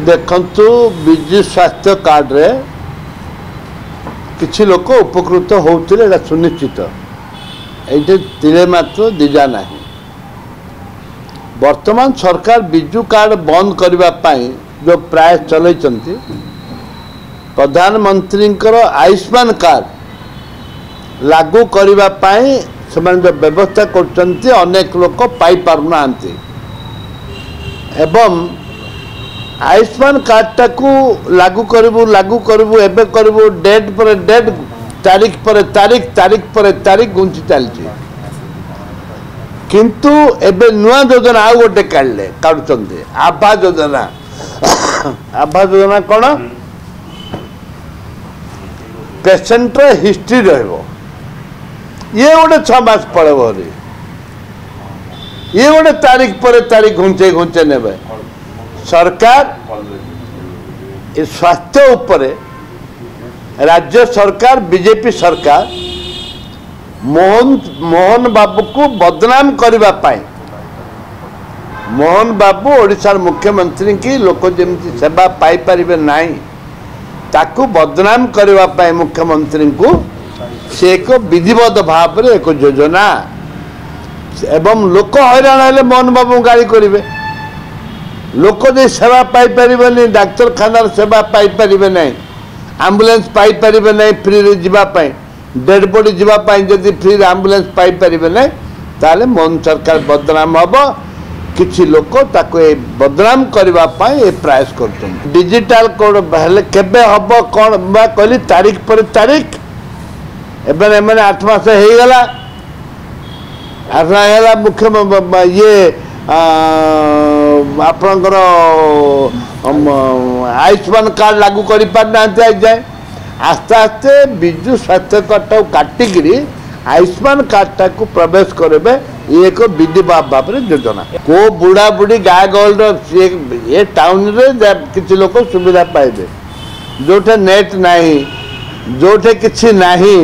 देखंतु विजु स्वास्थ्य कार्ड रे किछि लोक उपकृत होउतिले एटा सुनिश्चित एटे तिले मात्र दिजा नाही। वर्तमान सरकार विजु कार्ड बंद करबा पाई जो प्रयास चलैचंती प्रधानमंत्री आयुष्मान कार्ड लागू करबा पाई समान जो व्यवस्था करचंती अनेक लोक पाई पारुना आंती एवं आयुष्मान कार्ड टाकू लागू करू एबे करू डेट पर डेट तारीख पर तारीख तारीख पर तारीख गुंची चलती किंतु एबे नुआ योजना आउ गोटे काढ़ुचंती आभा योजना आभा योजना कौन पेसेंट हिस्ट्री रहिबो ये गोटे 6 मास पड़ेबो ये गोटे तारीख पर तारीख घुंचे घुंचे नेबे सरकार स्वास्थ्य उपरे राज्य सरकार बीजेपी सरकार मोहन बाबू को बदनाम करबा पाई मोहन बाबू ओडिशा मुख्यमंत्री की लोक जमी सेवा पाई परिबे नाही ताकू बदनाम करबा पाई मुख्यमंत्री को से एक विधिवत भाव रे एक योजना एवं लोक हैरान हेले मोहन बाबू गाड़ी करिवे लोक जे सेवा पाई परिबे डाक्तरखानार सेवा पाई परिबे नहीं एम्बुलेंस पाई परिबे नहीं फ्री रे जीवा पाई डेड बॉडी जीवा पाई जदि फ्री एम्बुलेंस पाई परिबे नहीं ताले मोहन सरकार बदनाम हबो किछि लोक ताको ए बदनाम करबा पाई ए प्रयास करछन डिजिटल कोड हेले केबे हबो कोन बा कहली तारीख पर तारीख एबे एमने 8 मास हे गला आला मुख्य ये आपणकर आयुष्मान कार्ड लागू कर पारना जाए आस्ते आस्ते विजु स्वास्थ्य कार्ड काटिकी आयुष्मान कार्ड को प्रवेश करेंगे ये एक विधि भाव योजना को बुढ़ा बुढ़ी गाँ गहल ये टाउन रे किसी लोक सुविधा पाइबे जोठे नेट नहीं जोठे किसी नहीं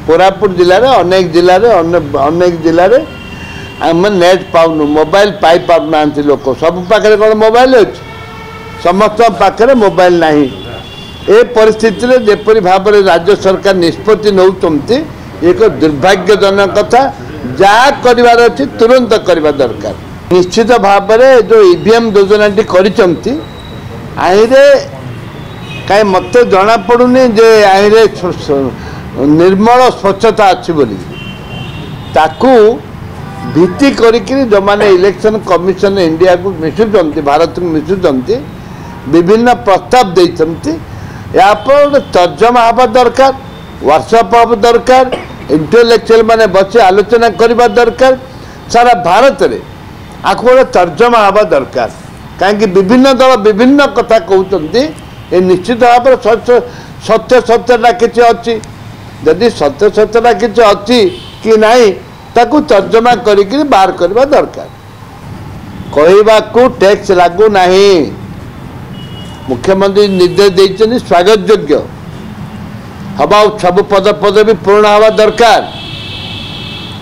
कोरापुट जिले में अनेक जिले आम नेट पाऊनु मोबाइल पाई पारना लोक सब पाखे कौन मोबाइल अच्छे समस्त पाखे मोबाइल नहीं ए परिस्थिति रे जेपरी भाव में राज्य सरकार निष्पत्ति नौचंती एक दुर्भाग्यजनक कथा जहाँ करार अच्छी तुरंत करवा दरकार निश्चित भाव में जो ईवीएम योजनाटी करिसंती आईरे कहीं मत जना पड़ुनी जे आईरे निर्मल स्वच्छता अच्छी बोली ताकू भित्ति करिकरी जो माने इलेक्शन कमिशन इंडिया को मिशुचंती भारत को मिशुचंती विभिन्न प्रस्ताव देइचंती या पर तर्जमा हवा दरकार वर्कशॉप हवा दरकार इंटेलेक्चुअल माने बच्चे आलोचना करबा दरकार सारा भारत रे आको तर्जमा हवा दरकार कहीं विभिन्न दल विभिन्न कथा कहते ये निश्चित भाव सत्य सत्यटा किसी अच्छी जदि सत्य सत्यटा किसी अच्छी कि नहीं ताकू तर्जमा करिकरी बाहर करबा दरकार कहवा को टैक्स लागू नहीं मुख्यमंत्री निर्देश देइछन स्वागत योग्य हवा सब पद पदवी पूर्ण हवा दरकार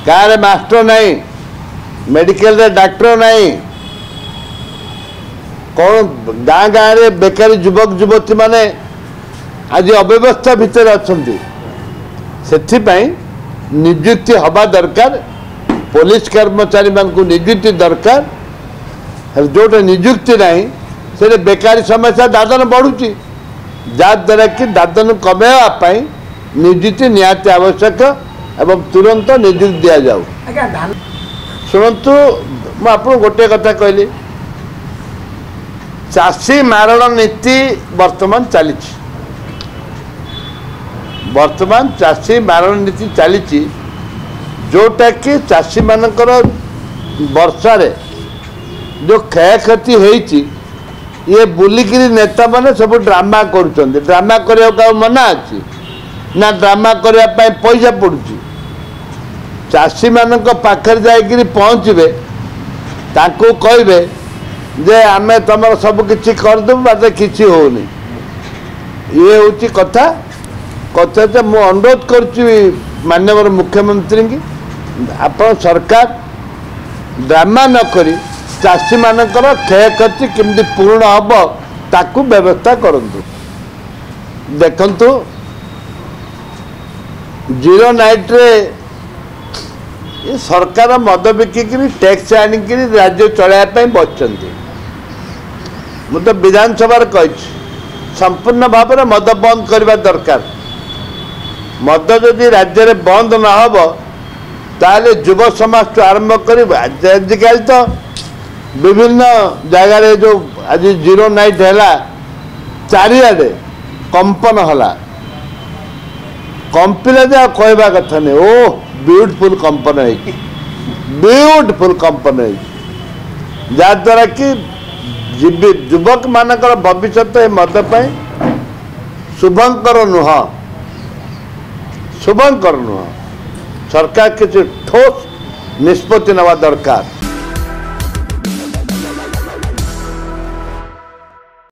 गाँव में मास्टर नहीं मेडिकल रे डॉक्टर नहीं कौन गाँ गाँव में बेकारी युवक युवती माने आज अव्यवस्था भितर अछंती सेथिपाई नियुक्ति हवा दरकार पुलिस कर्मचारी मान को नियुक्ति दरकार जोटे नियुक्ति नहीं से बेकारी समस्या दादन बढ़ुची जहाद्वारा कि दादन कमेवाई नियुक्ति निहाती आवश्यक एवं तुरंत नियुक्ति दि जाऊ शुणु मुझे गोटे कथा कहली चाषी मारण नीति वर्तमान चली वर्तमान चाषी मारण नीति चली जोटा कि चाषी मानकर वर्षा रे जो क्षय क्षति होती ये बुलिकी नेता मैंने सब ड्रामा करुँच ड्रामा करने मना अच्छी ना ड्रामा करने पैसा पड़ुची चाषी मान पाखे जाकि पहुँचे ताकू कहे जे आम तुम सब किसी करदेबू बात किसी होनी ये हूँ कथा कथा मु अनुरोध कर माननीय मुख्यमंत्री की आप सरकार ड्रामा न करी चाषी मानकर क्षय क्षति केमती पूर्ण हम ताकू व्यवस्था करंतु देखंतु जीरो नाइट रे ये सरकार मद बिकिक टैक्स आनिक राज्य चलैया बचती मुझे विधानसभा कही संपूर्ण भाव में मद बंद करने दरकार मद जदि राज्य में बंद न हो ताले युव समाज तो आरंभ कर आजिकल तो विभिन्न जगार जो आज जीरो नाइट है चारिआडे कंपन है कंपिले कहवा कथा नहीं ओ ब्यूटीफुल कंपन है ब्यूटीफुल कंपन है जहाद्वारा कि युवक मानकर भविष्य मद शुभंकर नुह शुभंकर नुह सरकार किसी ठोस निष्पत्ति नवा दरकार।